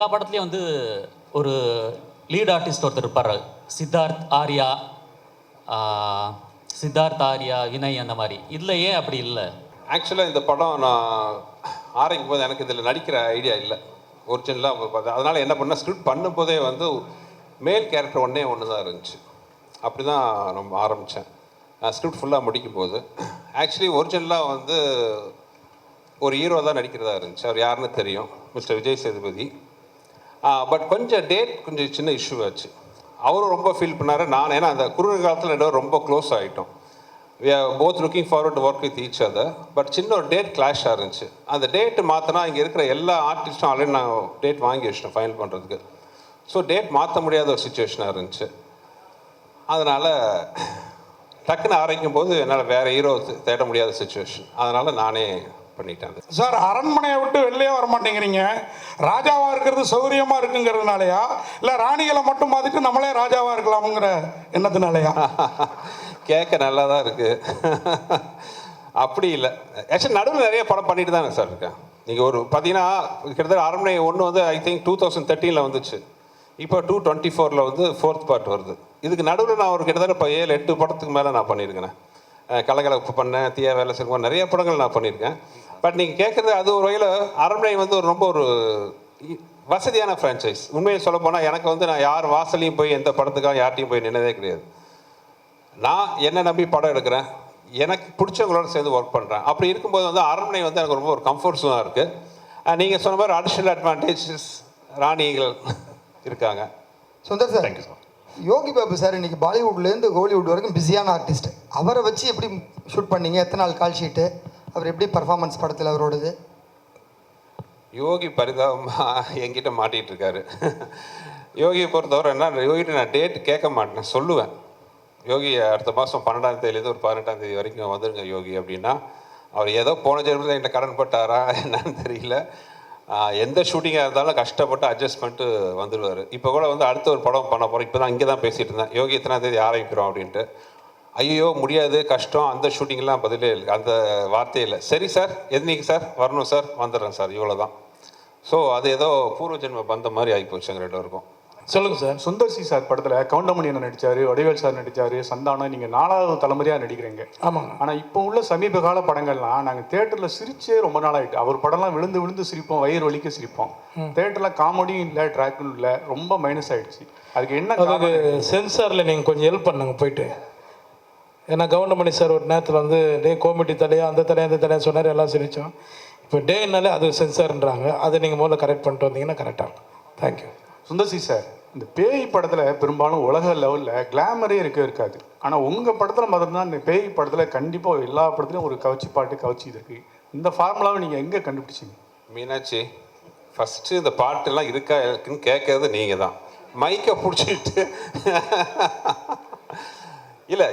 எல்லா படத்துலையும் வந்து ஒரு லீட் ஆர்டிஸ்ட் ஒருத்தர் இருப்பார். சித்தார்த் ஆர்யா, வினய் அந்த மாதிரி. இதில் ஏன் அப்படி இல்லை? ஆக்சுவலாக இந்த படம் நான் ஆரம்பிக்கும் போது எனக்கு இதில் நடிக்கிற ஐடியா இல்லை ஒரிஜினலாக பார்த்தேன். அதனால் என்ன பண்ணேன், ஸ்கிரிப்ட் பண்ணும்போதே வந்து மேல் கேரக்டர் ஒன்று தான் இருந்துச்சு. அப்படி தான் நம்ம ஆரம்பித்தேன். ஸ்கிரிப்ட் ஃபுல்லாக முடிக்கும் போது ஆக்சுவலி ஒரிஜினலாக வந்து ஒரு ஹீரோ தான் நடிக்கிறதா இருந்துச்சு. அவர் யாருன்னு தெரியும், மிஸ்டர் விஜய் சேதுபதி. பட் கொஞ்சம் டேட் கொஞ்சம் சின்ன இஷ்யூ ஆச்சு. அவரும் ரொம்ப ஃபீல் பண்ணார், நான் ஏன்னா அந்த குறுகிய காலத்தில் ரெண்டு ரொம்ப க்ளோஸ் ஆகிட்டோம். We are both looking forward to work with each other. But சின்ன ஒரு டேட் கிளாஷ் இருந்துச்சு. அந்த டேட்டு மாற்றினா இங்கே இருக்கிற எல்லா ஆர்டிஸ்ட்டும் ஆல்ரெடி நான் டேட் வாங்கி வச்சிட்டேன் ஃபைனல் பண்ணுறதுக்கு. ஸோ டேட் மாற்ற முடியாத ஒரு சுச்சுவேஷனாக இருந்துச்சு. அதனால் டக்குன்னு ஆரம்பிக்கும் போது என்னால் வேறு ஹீரோ தேட முடியாத சுச்சுவேஷன். அதனால் நானே பண்ணிட்டேன். சார், அரண்மனையை விட்டு வெளியே வர மாட்டேங்கிறீங்க. ராஜாவாக இருக்கிறது சௌகரியமாக இருக்குங்கிறதுனாலயா, இல்லை ராணிகளை மட்டும் பார்த்துட்டு நம்மளே ராஜாவாக இருக்கலாமுங்கிற எண்ணத்தினாலயா? கேட்க நல்லா தான் இருக்குது. அப்படி இல்லை. ஆக்சுவலி நடுவில் நிறைய படம் பண்ணிட்டு தானே சார் இருக்கேன். நீங்கள் ஒரு பார்த்தீங்கன்னா கிட்டத்தட்ட அரண்மனை ஒன்று வந்து ஐ திங்க் 2013 வந்துச்சு. இப்போ 2024 வந்து 4th பார்ட் வருது. இதுக்கு நடுவில் நான் ஒரு கிட்டத்தட்ட இப்போ 7-8 படத்துக்கு மேலே நான் பண்ணியிருக்கேன். கலகலப்பு பண்ணேன், தீயா வேலை செய்வோம், நிறைய படங்கள் நான் பண்ணியிருக்கேன். பட் நீங்கள் கேட்குறது அது ஒரு வகையில் அரண்மனை வந்து ரொம்ப ஒரு வசதியான ஃப்ரான்ச்சைஸ். உண்மையை சொல்ல போனால் எனக்கு வந்து நான் யார் வாசலையும் போய் எந்த படத்துக்காக யார்ட்டையும் போய் நின்னதே கிடையாது. நான் என்ன நம்பி படம் எடுக்கிறேன், எனக்கு பிடிச்சவங்களோட சேர்ந்து ஒர்க் பண்ணுறேன். அப்படி இருக்கும்போது வந்து அரண்மனை வந்து எனக்கு ரொம்ப ஒரு கம்ஃபர்ட் ஜோனாக இருக்குது. நீங்கள் சொன்ன மாதிரி அடிஷ்னல் அட்வான்டேஜஸ் ராணிகள் இருக்காங்க. Sundar sir, thank you sir. Yogi Babu sir இன்னைக்கு பாலிவுட்லேருந்து ஹாலிவுட் வரைக்கும் பிஸியான ஆர்டிஸ்ட். அவரை வச்சு எப்படி ஷூட் பண்ணீங்க? எத்தனை நாள் கால் ஷீட்டு? அவர் எப்படி பர்ஃபார்மன்ஸ் படத்தில் அவரோடது? யோகி பரிதாபமாக என்கிட்ட மாட்டிகிட்டு இருக்காரு. யோகியை பொறுத்தவரை என்ன, யோகிட்ட நான் டேட் கேட்க மாட்டேன், சொல்லுவேன். யோகி அடுத்த மாதம் 12ஆம் தேதியிலேருந்து ஒரு 18ஆம் தேதி வரைக்கும் வந்துருங்க யோகி அப்படின்னா, அவர் ஏதோ போன ஜென்மத்தில் என்கிட்ட கடன் பட்டாரா என்னன்னு தெரியல. எந்த ஷூட்டிங்காக இருந்தாலும் கஷ்டப்பட்டு அட்ஜஸ்ட் பண்ணிட்டு வந்துடுவார். இப்போ கூட வந்து அடுத்த ஒரு படம் பண்ண போகிறோம். இப்போ தான் இங்கே தான் பேசிகிட்டு இருந்தேன், யோகி எத்தனாம் தேதி ஆரம்பிக்கிறோம் அப்படின்ட்டு. ஐயோ முடியாது, கஷ்டம், அந்த ஷூட்டிங்லாம் பதிலே இல்லை, அந்த வார்த்தையே இல்லை. சரி சார், எதுனிக்கு சார் வரணும் சார், வந்துடுறேன் சார், இவ்வளோ தான். ஸோ அது ஏதோ பூர்வ ஜென்ம பந்த மாதிரி ஆகிப்போச்சு எங்கள் 2 பேருக்கும். சொல்லுங்கள் சார். சுந்தர் சி சார் படத்தில் கவுண்டமணி என்ன நடித்தார், வடிவேல் சார் நடித்தார், சந்தானம், நீங்கள் 4வது தலைமுறையாக நடிக்கிறீங்க. ஆமாங்க. ஆனால் இப்போ உள்ள சமீப கால படங்கள்லாம் நாங்கள் தேட்டரில் சிரிச்சே ரொம்ப நாள் ஆகிட்டு. அவர் படம்லாம் விழுந்து விழுந்து சிரிப்போம், வயிறு வலிக்க சிரிப்போம். தேட்டரில் காமெடியும் இல்லை, ட்ராக்கும் இல்லை, ரொம்ப மைனஸ் ஆகிடுச்சு. அதுக்கு என்ன? அதுக்கு சென்சாரில் நீங்கள் கொஞ்சம் ஹெல்ப் பண்ணுங்க போயிட்டு. ஏன்னா கவுண்டமணி சார் ஒரு நேரத்தில் வந்து டே காமெடி தலையா அந்த தலையா அந்த தலையா சொன்னார், எல்லாம் சிரித்தோம். இப்போ டேனாலே அது சென்சார்ன்றாங்க. அதை நீங்கள் முதல்ல கரெக்ட் பண்ணிட்டு வந்தீங்கன்னா கரெக்டாக இருக்கும். தேங்க்யூ. சுந்தர் சி சார், இந்த பேய் படத்தில் பெரும்பாலும் உலக லெவலில் கிளாமரே இருக்காது. ஆனால் உங்கள் படத்தில் மட்டும்தான் இந்த பேய் படத்தில் கண்டிப்பாக எல்லா படத்துலையும் ஒரு கவச்சி பாட்டு கவச்சி இருக்குது. இந்த ஃபார்முலாவை நீங்கள் எங்கே கண்டுபிடிச்சிங்க? மீனாட்சி, ஃபஸ்ட்டு இந்த பாட்டெல்லாம் இருக்கா இருக்குன்னு கேட்கறது நீங்கள் தான். மைக்கை பிடிச்சிட்டு இல்லை.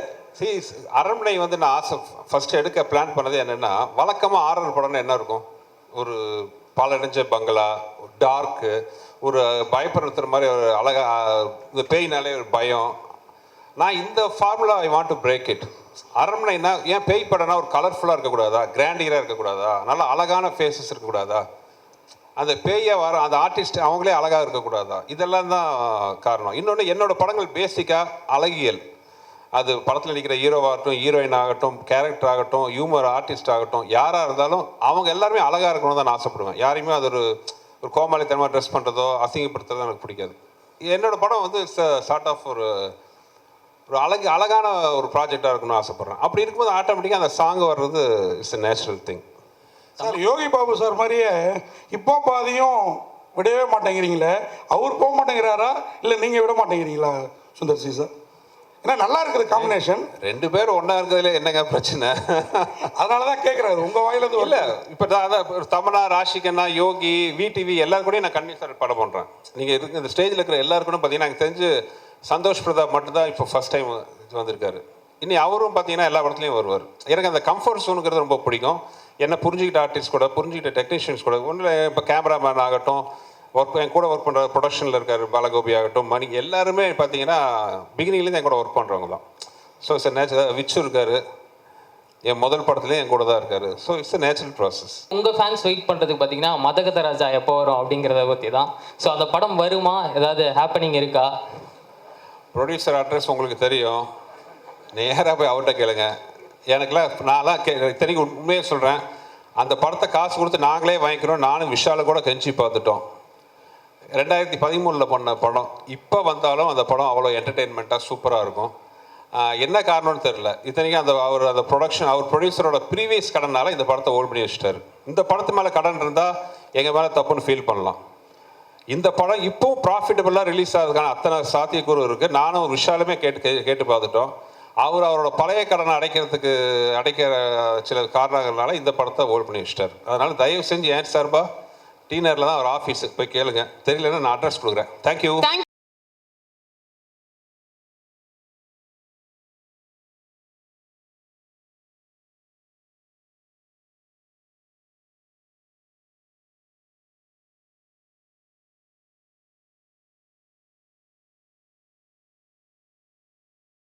அரண்மனை வந்து நான் ஆசை ஃபஸ்ட்டு எடுக்க பிளான் பண்ணது என்னென்னா, வழக்கமாக ஆரர் படம்னு என்ன இருக்கும், ஒரு பாலடைஞ்ச பங்களா, டார்க்கு, ஒரு பயப்படுத்துகிற மாதிரி ஒரு இந்த பேய்னாலே ஒரு பயம். நான் இந்த formula I want to break it. அரண்மனைனா ஏன் பேய் படம்னா ஒரு கலர்ஃபுல்லாக இருக்கக்கூடாதா, கிராண்டியராக இருக்கக்கூடாதா, நல்லா அழகான ஃபேஸஸ் இருக்கக்கூடாதா, அந்த பேயை வர அந்த ஆர்டிஸ்ட் அவங்களே அழகாக இருக்கக்கூடாதா, இதெல்லாம் தான் காரணம். இன்னொன்று, என்னோடய படங்கள் பேசிக்காக அழகியல். அது படத்தில் நடிக்கிற ஹீரோவாகட்டும், ஹீரோயின் ஆகட்டும், கேரக்டர் ஆகட்டும், ஹியூமர் ஆர்டிஸ்ட் ஆகட்டும், யாராக இருந்தாலும் அவங்க எல்லாருமே அழகாக இருக்கணும்னு தான் நான் ஆசைப்படுவேன். யாரையுமே அது ஒரு கோமாளித்தனமாக ட்ரெஸ் பண்ணுறதோ அசிங்கப்படுத்துறதோ எனக்கு பிடிக்காது. என்னோடய படம் வந்து சார்ட் ஆஃப் ஒரு அழகான ஒரு ப்ராஜெக்டாக இருக்கணும்னு ஆசைப்பட்றேன். அப்படி இருக்கும்போது ஆட்டோமேட்டிக்காக அந்த சாங் வர்றது it's a natural thing. Sir, Yogi Babu sir மாதிரியே இப்போ பாதியும் விடவே மாட்டேங்கிறீங்களே, அவர் போக மாட்டேங்கிறாரா இல்லை நீங்கள் விட மாட்டேங்கிறீங்களா சுந்தர் சி சார்? ஏன்னா நல்லா இருக்குது காம்பினேஷன். 2 பேரும் ஒன்றா இருக்கிறதுல என்னங்க பிரச்சனை? அதனால தான் கேட்குறாரு உங்கள் வாயிலிருந்து. இல்லை, இப்போ அதான் தமனா, ராஷிகண்ணா, யோகி, விடிவி எல்லாரும் கூட நான் கன்வின்ஸ் படம் பண்ணுறேன். நீங்கள் இருக்கு இந்த ஸ்டேஜில் இருக்கிற எல்லாருக்கும் பார்த்தீங்கன்னா எனக்கு தெரிஞ்சு சந்தோஷ் பிரதாப் மட்டும்தான் இப்போ ஃபஸ்ட் டைம் வந்திருக்காரு. இனி அவரும் பார்த்தீங்கன்னா எல்லா படத்துலையும் வருவார். எனக்கு அந்த கம்ஃபர்ட் ஜோனுங்கிறது ரொம்ப பிடிக்கும். என்ன புரிஞ்சுக்கிட்ட ஆர்டிஸ்ட் கூட, புரிஞ்சுக்கிட்ட டெக்னீஷியன்ஸ் கூட, ஒன்றில் இப்போ கேமராமேன் ஆகட்டும், என் கூட ஒர்க் பண்ணுற ப்ரொடக்ஷனில் இருக்கார் பாலகோபி ஆகட்டும், மணி, எல்லாருமே பார்த்தீங்கன்னா பிகினிங்லேருந்து என் கூட ஒர்க் பண்ணுறவங்க தான். ஸோ சார் நேச்சர் விச்சு இருக்கார், என் முதல் படத்துலேயும் என் கூட தான் இருக்காரு. So it's a natural process. உங்கள் ஃபேன்ஸ் வெயிட் பண்ணுறதுக்கு பார்த்தீங்கன்னா மதகத ராஜா எப்போ வரும் அப்படிங்கிறத பற்றி தான். ஸோ அந்த படம் வருமா, ஏதாவது ஹேப்பனிங் இருக்கா? ப்ரொடியூசர் அட்ரஸ் உங்களுக்கு தெரியும், நேராக போய் அவர்கிட்ட கேளுங்க. எனக்குலாம் நான்லாம் இத்தனைக்கு உண்மையே சொல்கிறேன், அந்த படத்தை காசு கொடுத்து நாங்களே வாங்கிக்கிறோம். நானும் விஷாலை கூட கெஞ்சி பார்த்துட்டோம். 2013 பண்ண படம் இப்போ வந்தாலும் அந்த படம் அவ்வளோ என்டர்டெயின்மெண்ட்டாக சூப்பராக இருக்கும். என்ன காரணம்னு தெரில. இத்தனைக்கும் அந்த ப்ரொடக்ஷன் அவர் ப்ரொடியூசரோட ப்ரீவியஸ் கடனால இந்த படத்தை ஹோல்ட் பண்ணி வச்சுட்டாரு. இந்த படத்து மேலே கடன் இருந்தால் எங்கள் மேலே தப்புன்னு ஃபீல் பண்ணலாம். இந்த படம் இப்போவும் ப்ராஃபிட்டபுளாக ரிலீஸ் ஆகுதுக்கான அத்தனை சாத்தியக்கூறு இருக்குது. நானும் விஷாலுமே கேட்டு பார்த்துட்டோம். அவரோட பழைய கடனை அடைக்கிற சில காரணங்கள்னால இந்த படத்தை ஹோல்ட் பண்ணி வச்சுட்டார். அதனால் தயவு செஞ்சு ஏன் சார்பா டீனரில் தான் அவர் ஆஃபீஸுக்கு போய் கேளுங்க. தெரியலன்னா நான் அட்ரஸ் கொடுக்குறேன். தேங்க்யூ.